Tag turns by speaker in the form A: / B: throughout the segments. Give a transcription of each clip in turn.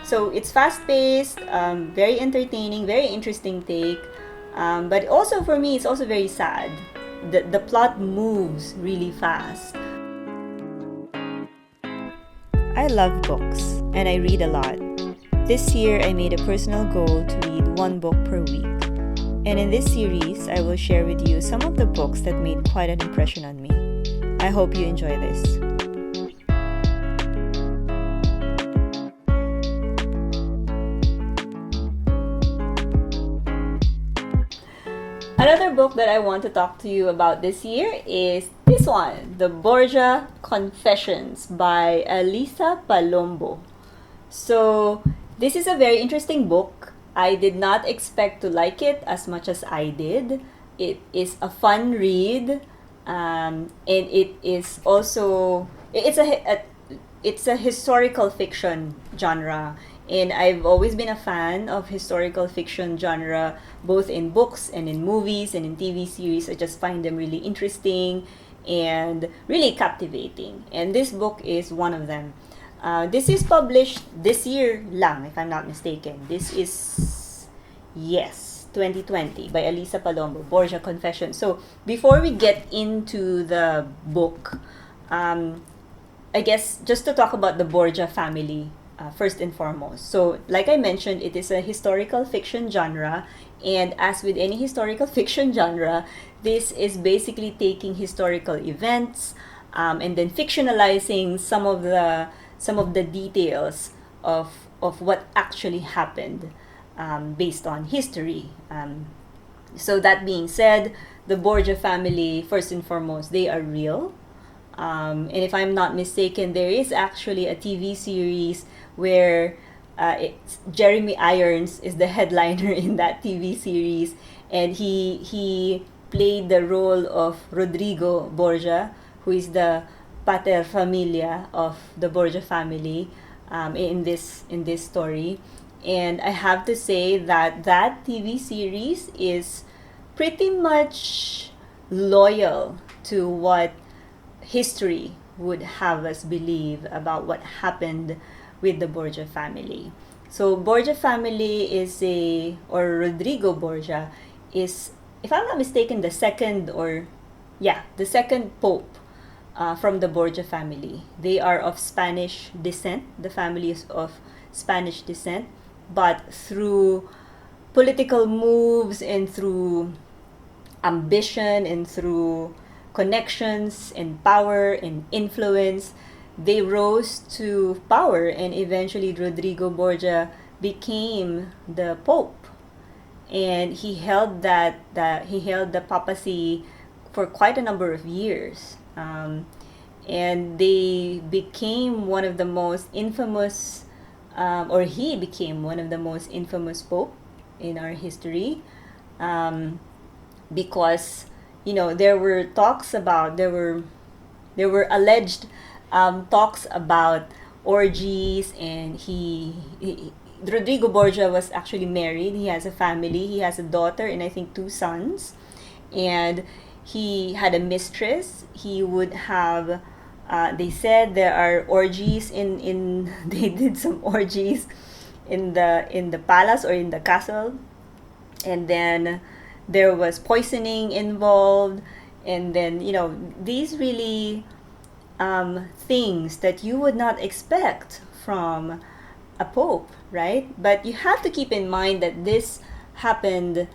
A: So it's fast-paced, very entertaining, very interesting take. But also for me, it's also very sad. The plot moves really fast. I love books and I read a lot. This year, I made a personal goal to read one book per week. And in this series, I will share with you some of the books that made quite an impression on me. I hope you enjoy this. Another book that I want to talk to you about this year is this one, The Borgia Confessions by Alyssa Palombo. So, this is a very interesting book. I did not expect to like it as much as I did. It is a fun read, and it is also it's a historical fiction genre, and I've always been a fan of historical fiction genre, both in books and in movies and in TV series. I just find them really interesting and really captivating, and this book is one of them. This is published this year lang, if I'm not mistaken. This is, yes, 2020 by Alyssa Palombo, Borgia Confessions. So before we get into the book, I guess just to talk about the Borgia family first and foremost. So like I mentioned, it is a historical fiction genre, and as with any historical fiction genre, this is basically taking historical events and then fictionalizing some of the details of what actually happened based on history. So that being said, the Borgia family, first and foremost, they are real. And if I'm not mistaken, there is actually a TV series where Jeremy Irons is the headliner in that TV series, and he played the role of Rodrigo Borgia, who is the pater familia of the Borgia family in this story. And I have to say that that TV series is pretty much loyal to what history would have us believe about what happened with the Borgia family. So Borgia family or Rodrigo Borgia is, if I'm not mistaken, the second pope from the Borgia family. They are of Spanish descent. The family is of Spanish descent, but through political moves and through ambition and through connections and power and influence, they rose to power, and eventually Rodrigo Borgia became the pope, and he held the papacy for quite a number of years. And they became one of the most infamous, or he became one of the most infamous pope in our history, because there were alleged talks about orgies, and Rodrigo Borgia was actually married. He has a family. He has a daughter and I think two sons, and he had a mistress. He would have, they said there are orgies in they did some orgies in the palace or in the castle, and then there was poisoning involved, and then these really things that you would not expect from a pope, right? But you have to keep in mind that this happened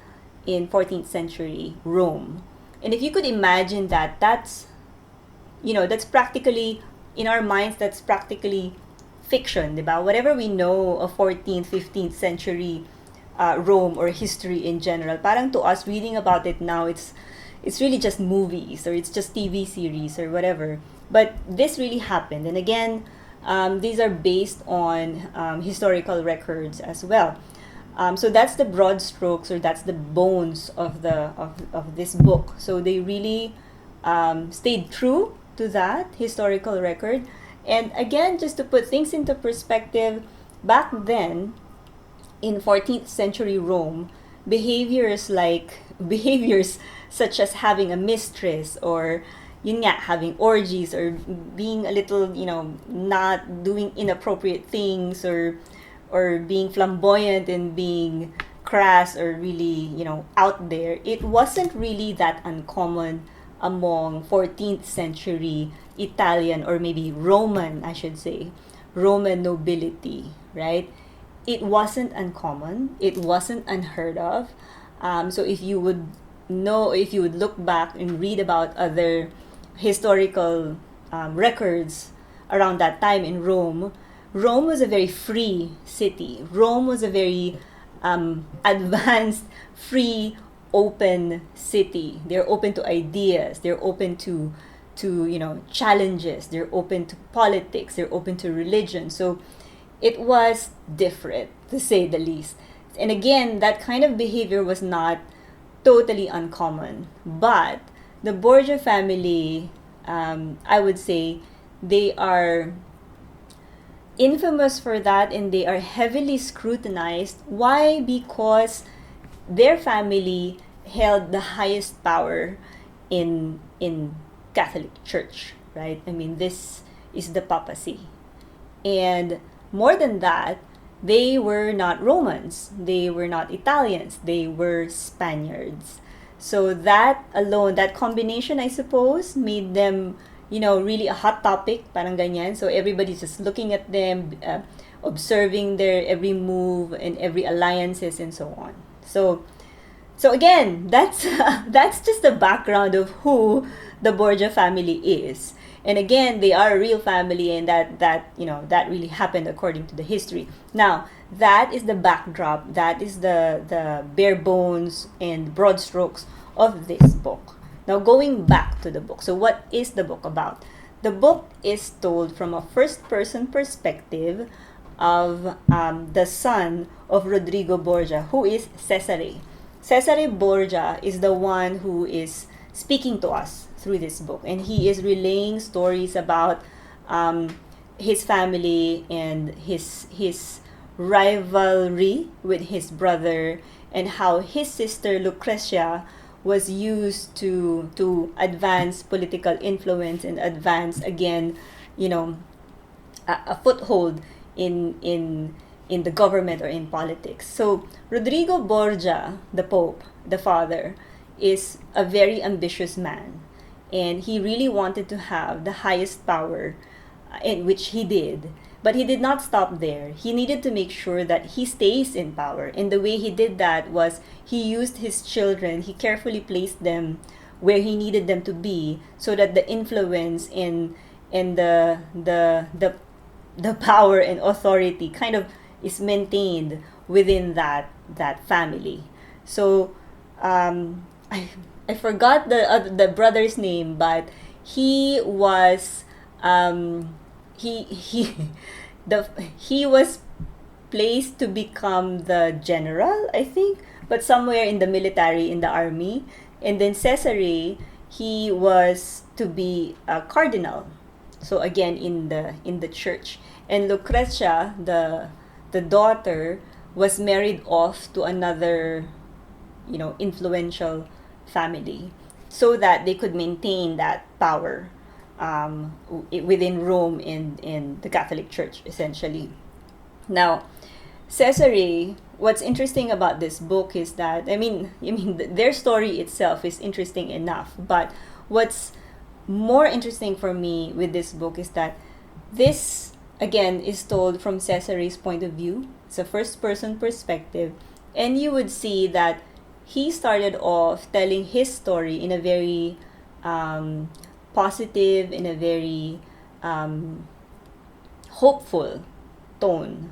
A: in 14th century Rome. And if you could imagine that's practically, in our minds, that's practically fiction, diba? Whatever we know of 14th, 15th century Rome or history in general, parang to us reading about it now, it's really just movies or it's just TV series or whatever. But this really happened, and again, these are based on historical records as well. So that's the broad strokes, or that's the bones of this book. So they really stayed true to that historical record. And again, just to put things into perspective, back then in 14th century Rome, behaviors such as having a mistress, or yun nga, having orgies, or being a little, not doing inappropriate things, or or being flamboyant and being crass or really, out there, it wasn't really that uncommon among 14th century Italian, or maybe Roman, I should say, Roman nobility, right? It wasn't uncommon, it wasn't unheard of. So if you would look back and read about other historical records around that time in Rome, Rome was a very free city. Rome was a very advanced, free, open city. They're open to ideas. They're open to challenges. They're open to politics. They're open to religion. So it was different, to say the least. And again, that kind of behavior was not totally uncommon. But the Borgia family, I would say, they are infamous for that, and they are heavily scrutinized. Why? Because their family held the highest power in Catholic Church, right? I mean, this is the papacy. And more than that, they were not Romans, they were not Italians, they were Spaniards. So that alone, that combination, I suppose, made them, really a hot topic, parang ganyan. So everybody's just looking at them, observing their every move and every alliances and so on. So again, that's that's just the background of who the Borgia family is. And again, they are a real family, and that really happened according to the history. Now, that is the backdrop. That is the bare bones and broad strokes of this book. Now, going back to the book. So, what is the book about? The book is told from a first-person perspective of the son of Rodrigo Borgia, who is Cesare. Cesare Borgia is the one who is speaking to us through this book, and he is relaying stories about his family and his rivalry with his brother, and how his sister Lucretia was used to advance political influence and advance again, a foothold in the government or in politics. So Rodrigo Borgia, the Pope, the father, is a very ambitious man, and he really wanted to have the highest power, in which he did. But he did not stop there. He needed to make sure that he stays in power. And the way he did that was he used his children, he carefully placed them where he needed them to be, so that the influence and the power and authority kind of is maintained within that family. So I forgot the brother's name, but he was he he was placed to become the general, I think, but somewhere in the military, in the army. And then Cesare, he was to be a cardinal, so again in the church. And Lucretia, the daughter, was married off to another influential family, so that they could maintain that power within Rome in the Catholic Church, essentially. Now, Cesare, what's interesting about this book is that their story itself is interesting enough, but what's more interesting for me with this book is that this again is told from Cesare's point of view. It's a first person perspective, and you would see that he started off telling his story in a very positive, in a very hopeful tone.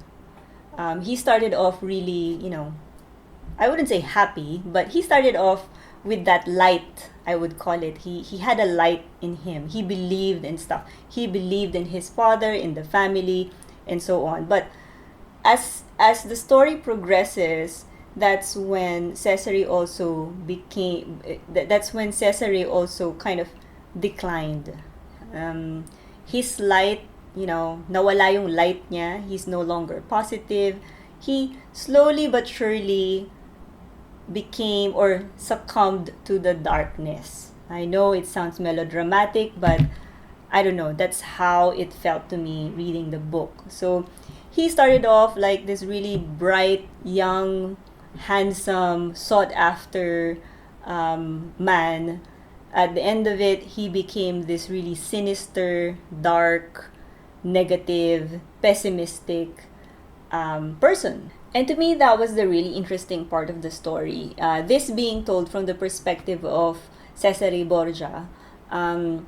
A: He started off really, I wouldn't say happy, but he started off with that light, I would call it. He had a light in him. He believed in stuff. He believed in his father, in the family, and so on. But as the story progresses, that's when Cesare also kind of declined. His light, nawala yung light niya. He's no longer positive. He slowly but surely became or succumbed to the darkness. I know it sounds melodramatic, but I don't know. That's how it felt to me reading the book. So he started off like this really bright, young, handsome, sought after man. At the end of it, he became this really sinister, dark, negative, pessimistic person. And to me, that was the really interesting part of the story. This being told from the perspective of Cesare Borgia. And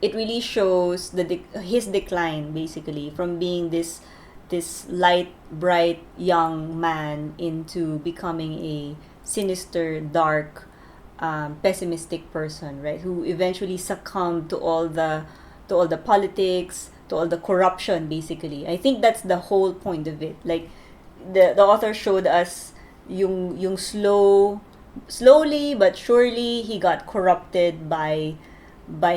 A: it really shows his decline, basically, from being this light, bright, young man into becoming a sinister, dark, pessimistic person, right? Who eventually succumbed to all the politics, to all the corruption, basically. I think that's the whole point of it. Like the author showed us yung slowly but surely he got corrupted by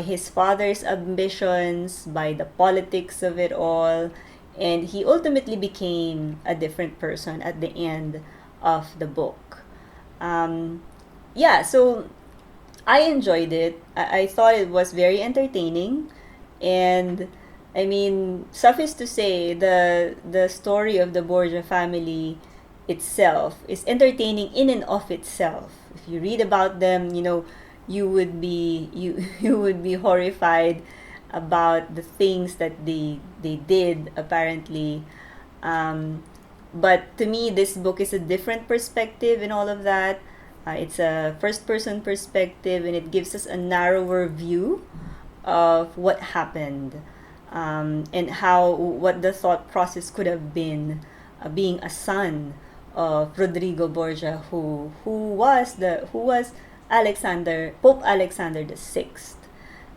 A: his father's ambitions, by the politics of it all, and he ultimately became a different person at the end of the book. Um, yeah, so I enjoyed it. I thought it was very entertaining, and I mean, suffice to say, the story of the Borgia family itself is entertaining in and of itself. If you read about them, you would be horrified about the things that they did apparently. Um, but to me, this book is a different perspective in all of that. It's a first person perspective, and it gives us a narrower view of what happened, and how what the thought process could have been, being a son of Rodrigo Borgia, who was Pope Alexander the Sixth.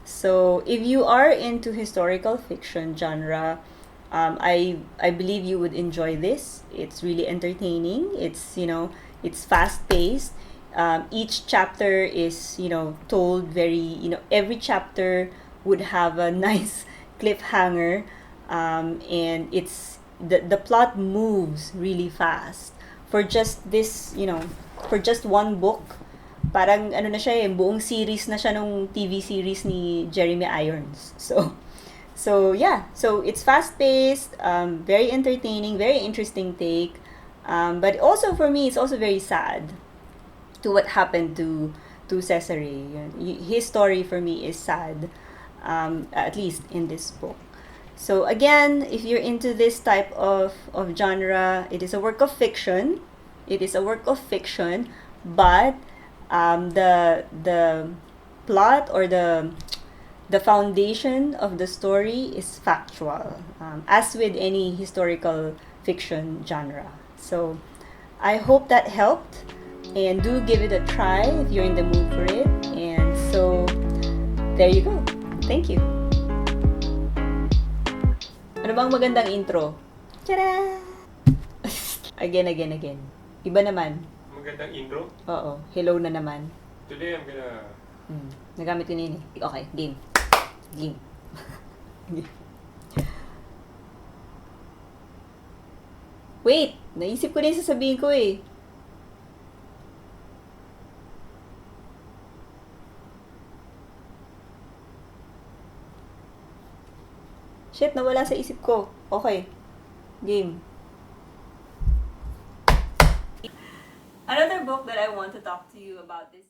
A: So if you are into historical fiction genre, I believe you would enjoy this. It's really entertaining. It's fast paced. Each chapter is told very every chapter would have a nice cliffhanger, and the plot moves really fast for just this for just one book. Parang ano na siya buong series na siya nung TV series ni Jeremy Irons. So yeah, so it's fast paced, very entertaining, very interesting take. But also for me, it's also very sad to what happened to Cesare. His story for me is sad, at least in this book. So again, if you're into this type of genre, it is a work of fiction. It is a work of fiction, but the plot or the foundation of the story is factual, as with any historical fiction genre. So I hope that helped, and do give it a try if you're in the mood for it. And so there you go. Thank you. Ano bang magandang intro? Tara! Again. Iba naman.
B: Magandang intro.
A: Oo. Hello na naman.
B: Today I'm gonna...
A: Nagamit ko na yun eh. Okay, game. Wait! Naisip ko na yung sasabihin ko eh. Shit, nawala sa isip ko. Okay. Game. Another book that I want to talk to you about this